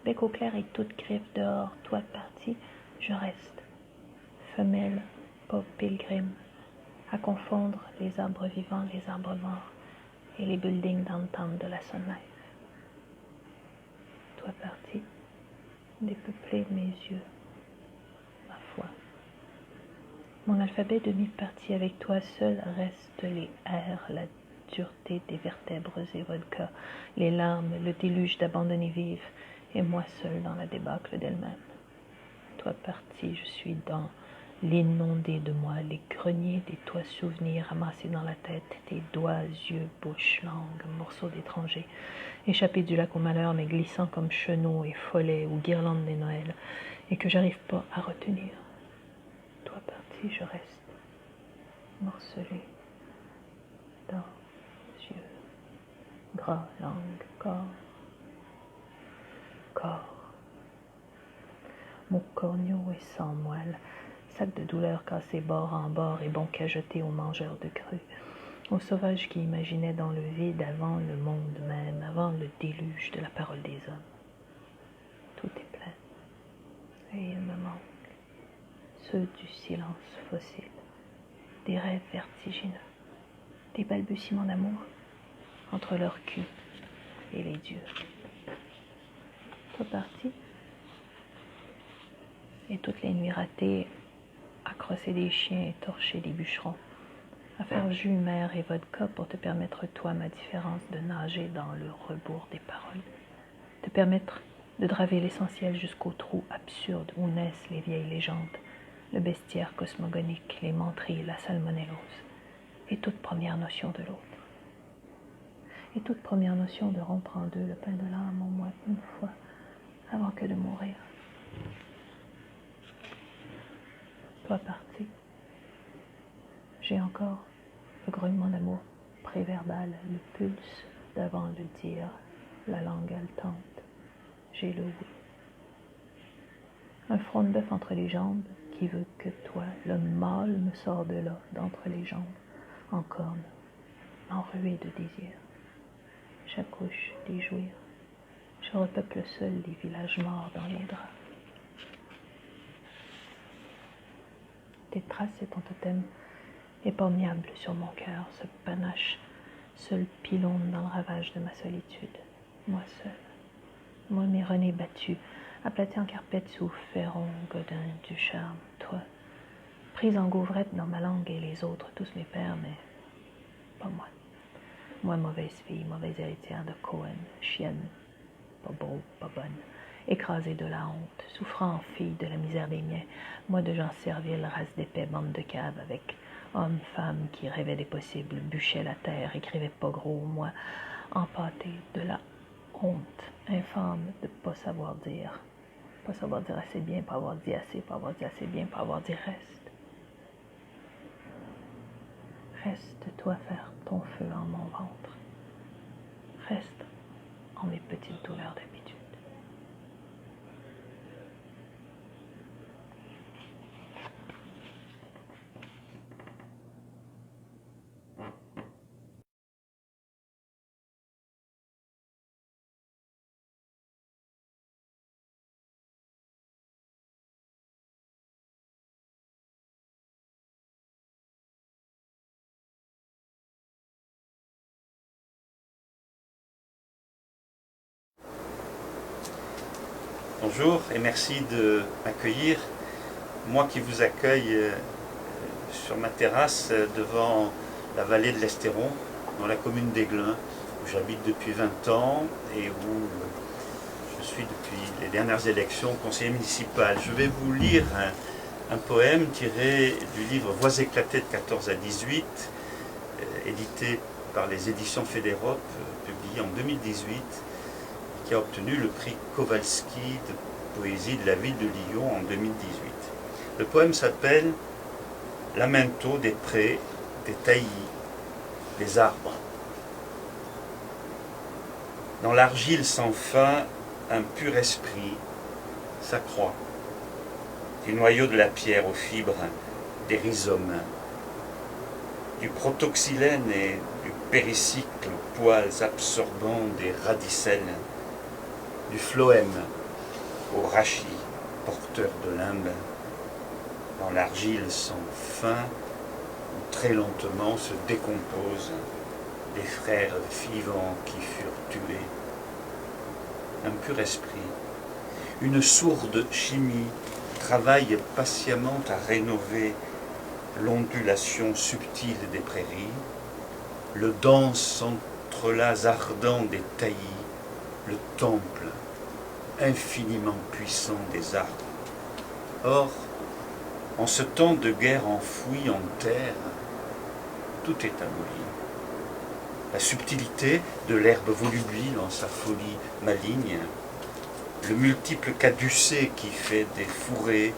Bec au clair et toute griffe dehors, toi parti, je reste. Femelle, pauvre pilgrim, à confondre les arbres vivants, les arbres morts et les buildings downtown de la Sun Life. Toi parti, dépeupler mes yeux, ma foi. Mon alphabet demi-parti avec toi seul reste les R, la dureté des vertèbres et vodka, les larmes, le déluge d'abandonnés vifs, et moi seul dans la débâcle d'elle-même. Toi parti, je suis dans l'inondé de moi, les greniers des toits souvenirs amassés dans la tête, tes doigts, yeux, bouche, langue, morceaux d'étrangers, échappés du lac au malheur, mais glissant comme chenaux et follets ou guirlandes des Noëls, et que j'arrive pas à retenir. Toi parti, je reste morcelé, dents, yeux, gras, langue, corps. Mocornio et sans moelle, sac de douleur cassé bord en bord et bon qu'à jeter aux mangeurs de cru, aux sauvages qui imaginaient dans le vide avant le monde même, avant le déluge de la parole des hommes. Tout est plein, et il me manque ceux du silence fossile, des rêves vertigineux, des balbutiements d'amour entre leur cul et les dieux. Toi parti, et toutes les nuits ratées, à crosser des chiens et torcher des bûcherons, à faire jus, mer et vodka pour te permettre, toi, ma différence, de nager dans le rebours des paroles, te permettre de draver l'essentiel jusqu'au trou absurde où naissent les vieilles légendes, le bestiaire cosmogonique, les menteries, la salmonellose, et toute première notion de l'autre. Et toute première notion de rompre en deux le pain de l'âme au moins une fois, avant que de mourir. Toi parti, j'ai encore le grognement d'amour préverbal, le pulse d'avant le dire, la langue haletante. J'ai le oui. Un front de bœuf entre les jambes qui veut que toi, l'homme mâle, me sort de là, d'entre les jambes, en corne, enrué de désir. J'accouche des jouirs. Je repeuple seul les villages morts dans les draps. Tes traces et ton totem épargnable sur mon cœur, ce panache, seul pylône dans le ravage de ma solitude. Moi seul, moi mes renés battus, aplatis en carpette sous ferron, godin du charme, toi, prise en gouvrette dans ma langue et les autres, tous mes pères, mais pas moi. Moi, mauvaise fille, mauvaise héritière de Cohen, chienne, pas beau, pas bonne, écrasée de la honte, souffrant fille de la misère des miens, moi de gens serviles, race d'épais, bande de caves, avec hommes, femmes qui rêvaient des possibles, bûchaient la terre, écrivaient pas gros, moi, empâté de la honte infâme de pas savoir dire assez bien, pas avoir dit assez, pas avoir dit assez bien, pas avoir dit reste. Reste, toi, faire ton feu en mon ventre. Reste en mes petites douleurs d'habitude. Bonjour et merci de m'accueillir. Moi qui vous accueille sur ma terrasse devant la vallée de l'Estéron, dans la commune d'Aiglun, où j'habite depuis 20 ans et où je suis depuis les dernières élections conseiller municipal. Je vais vous lire un poème tiré du livre Voix éclatées de 14 à 18, édité par les éditions Fédérope, publié en 2018, qui a obtenu le prix Kowalski de poésie de la ville de Lyon en 2018. Le poème s'appelle « Lamento des prés, des taillis, des arbres ». Dans l'argile sans fin, un pur esprit s'accroît. Du noyau de la pierre aux fibres des rhizomes, du protoxylène et du péricycle aux poils absorbants des radicelles, du phloème au rachis, porteur de limbe, dans l'argile sans fin, où très lentement se décomposent les frères vivants qui furent tués. un pur esprit. Une sourde chimie travaille patiemment à rénover l'ondulation subtile des prairies, le dense entrelacs ardent des taillis, le temple infiniment puissant des arbres. Or, en ce temps de guerre enfouie en terre, tout est aboli. La subtilité de l'herbe volubile en sa folie maligne, le multiple caducée qui fait des fourrés,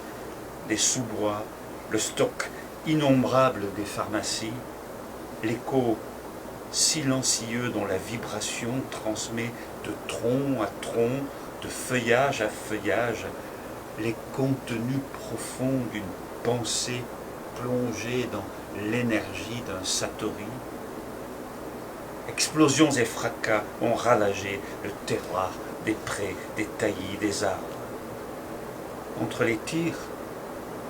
des sous-bois, le stock innombrable des pharmacies, l'écho silencieux dont la vibration transmet de tronc à tronc, de feuillage à feuillage, les contenus profonds d'une pensée plongée dans l'énergie d'un satori. Explosions et fracas ont ravagé le terroir des prés, des taillis, des arbres. Entre les tirs,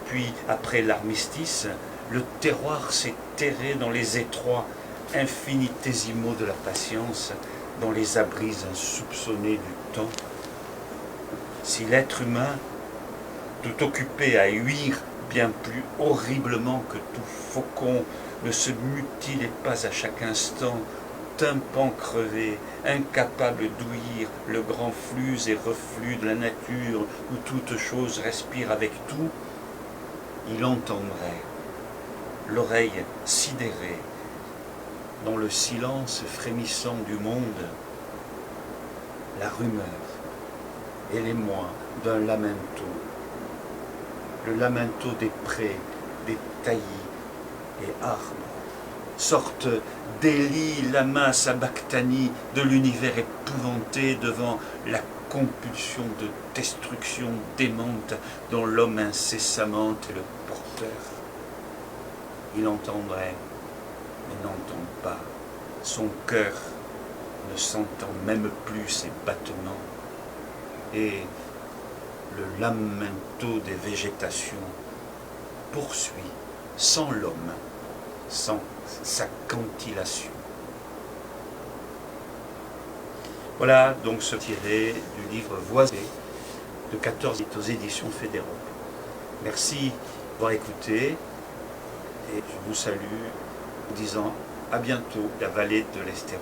puis après l'armistice, le terroir s'est terré dans les étroits infinitésimaux de la patience, dans les abris insoupçonnés du temps. Si l'être humain, tout occupé à huir bien plus horriblement que tout faucon, ne se mutilait pas à chaque instant, tympan crevé, incapable d'ouïr le grand flux et reflux de la nature où toute chose respire avec tout, il entendrait, l'oreille sidérée, dans le silence frémissant du monde, la rumeur et l'émoi d'un lamento, le lamento des prés, des taillis et arbres, sorte d'Élie lama sabachthani de l'univers épouvanté devant la compulsion de destruction démente dont l'homme incessamment est le porteur. Il entendrait, mais n'entend pas. Son cœur ne s'entend même plus ses battements. Et le lamento des végétations poursuit sans l'homme, sans sa cantillation. Voilà donc ce tiré du livre Voisé de 14 aux éditions Fédéral. Merci d'avoir écouté et je vous salue en disant à bientôt, la vallée de l'Estéron,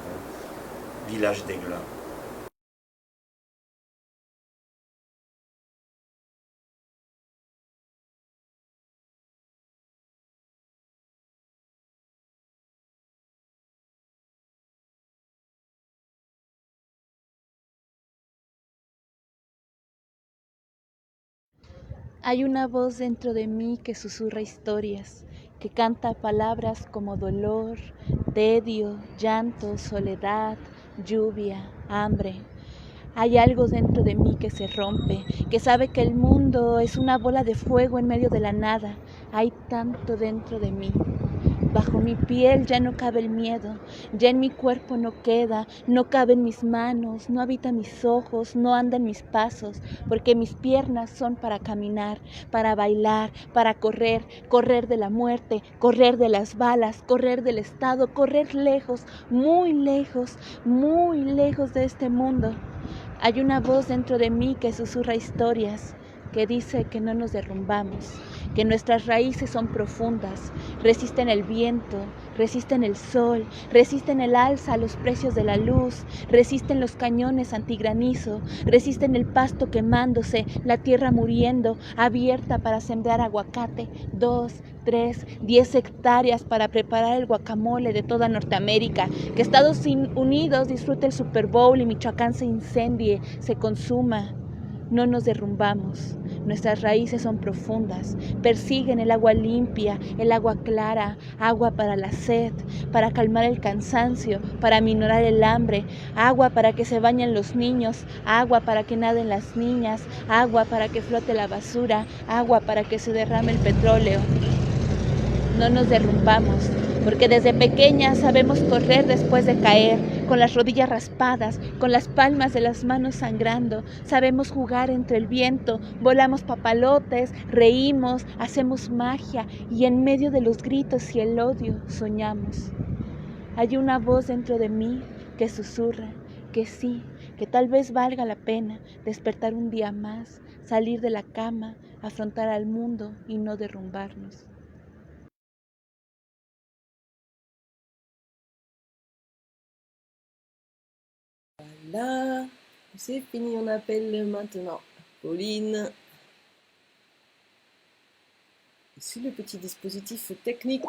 village d'Aiglun. Hay una voz dentro de mí que susurra historias, que canta palabras como dolor, tedio, llanto, soledad, lluvia, hambre. Hay algo dentro de mí que se rompe, que sabe que el mundo es una bola de fuego en medio de la nada. Hay tanto dentro de mí. Bajo mi piel ya no cabe el miedo, ya en mi cuerpo no queda, no caben mis manos, no habitan mis ojos, no andan mis pasos, porque mis piernas son para caminar, para bailar, para correr, correr de la muerte, correr de las balas, correr del Estado, correr lejos, muy lejos de este mundo. Hay una voz dentro de mí que susurra historias, que dice que no nos derrumbamos, que nuestras raíces son profundas, resisten el viento, resisten el sol, resisten el alza a los precios de la luz, resisten los cañones antigranizo, resisten el pasto quemándose, la tierra muriendo, abierta para sembrar aguacate, 2, 3, 10 hectáreas para preparar el guacamole de toda Norteamérica, que Estados Unidos disfrute el Super Bowl y Michoacán se incendie, se consuma. No nos derrumbamos, nuestras raíces son profundas, persiguen el agua limpia, el agua clara, agua para la sed, para calmar el cansancio, para aminorar el hambre, agua para que se bañen los niños, agua para que naden las niñas, agua para que flote la basura, agua para que se derrame el petróleo. No nos derrumbamos, porque desde pequeñas sabemos correr después de caer, con las rodillas raspadas, con las palmas de las manos sangrando. Sabemos jugar entre el viento, volamos papalotes, reímos, hacemos magia y en medio de los gritos y el odio soñamos. Hay una voz dentro de mí que susurra que sí, que tal vez valga la pena despertar un día más, salir de la cama, afrontar al mundo y no derrumbarnos. Voilà, c'est fini, on appelle maintenant Pauline. C'est le petit dispositif technique.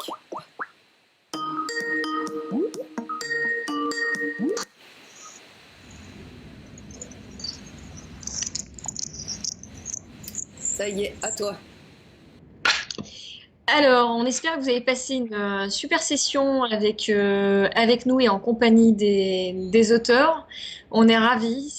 Ça y est, à toi. Alors, on espère que vous avez passé une super session avec nous et en compagnie des auteurs. On est ravis,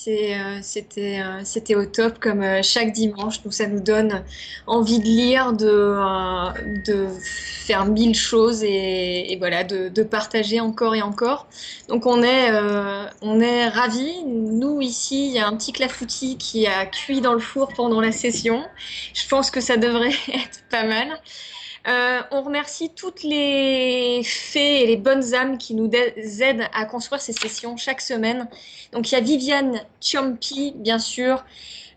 c'était au top comme chaque dimanche. Nous, ça nous donne envie de lire, de faire mille choses et voilà, de partager encore et encore. Donc, on est ravis. Nous, ici, il y a un petit clafoutis qui a cuit dans le four pendant la session. Je pense que ça devrait être pas mal. On remercie toutes les fées et les bonnes âmes qui nous aident à construire ces sessions chaque semaine. Donc il y a Viviane Ciampi, bien sûr,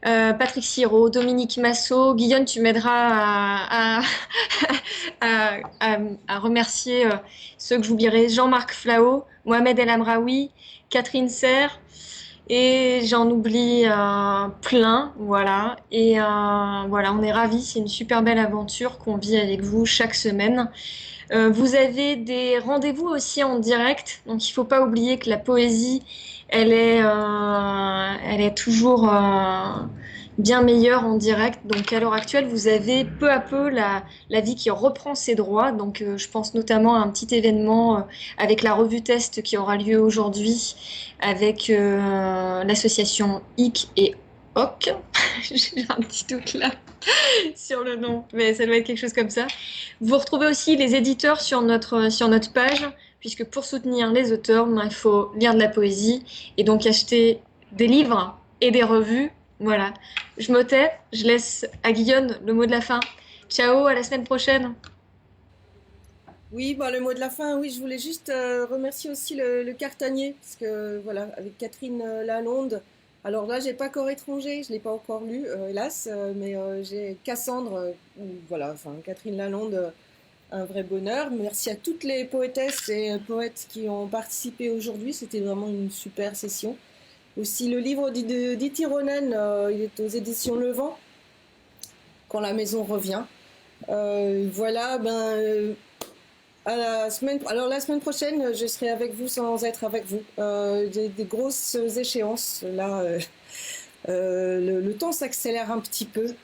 Patrick Siro, Dominique Massot. Guillaume, tu m'aideras à remercier ceux que j'oublierai. Jean-Marc Flao, Mohamed El Amraoui, Catherine Serre. Et j'en oublie plein, voilà. Et voilà, on est ravis. C'est une super belle aventure qu'on vit avec vous chaque semaine. Vous avez des rendez-vous aussi en direct, donc il faut pas oublier que la poésie, elle est toujours bien meilleure en direct. Donc à l'heure actuelle, vous avez peu à peu la vie qui reprend ses droits. Donc je pense notamment à un petit événement avec la revue test qui aura lieu aujourd'hui avec l'association IC et OC. J'ai un petit doute là sur le nom, mais ça doit être quelque chose comme ça. Vous retrouvez aussi les éditeurs sur notre page, puisque pour soutenir les auteurs, il faut lire de la poésie et donc acheter des livres et des revues. Voilà. Je me tais, je laisse à Guillaume le mot de la fin. Ciao, à la semaine prochaine. Oui, bah, le mot de la fin, oui, je voulais juste remercier aussi le Cartanier, parce que voilà, avec Catherine Lalonde. Alors là, j'ai pas Corps étranger, je l'ai pas encore lu, hélas, mais j'ai Cassandre, voilà, enfin Catherine Lalonde, un vrai bonheur. Merci à toutes les poétesses et poètes qui ont participé aujourd'hui, c'était vraiment une super session. Aussi le livre d'Iti Ronen, il est aux éditions Le Vent, Quand la maison revient. Voilà, à la semaine prochaine, je serai avec vous sans être avec vous. J'ai des grosses échéances. Là, le temps s'accélère un petit peu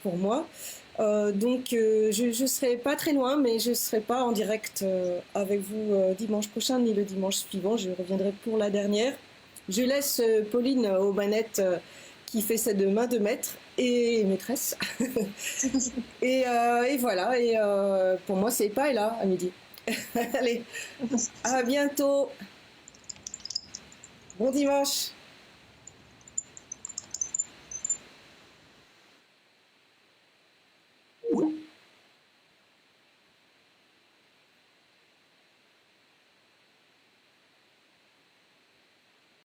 pour moi. Donc, je serai pas très loin, mais je serai pas en direct avec vous dimanche prochain ni le dimanche suivant. Je reviendrai pour la dernière. Je laisse Pauline aux manettes qui fait ça de main de maître et maîtresse. et voilà, et pour moi c'est pas là à midi. Allez, à bientôt. Bon dimanche.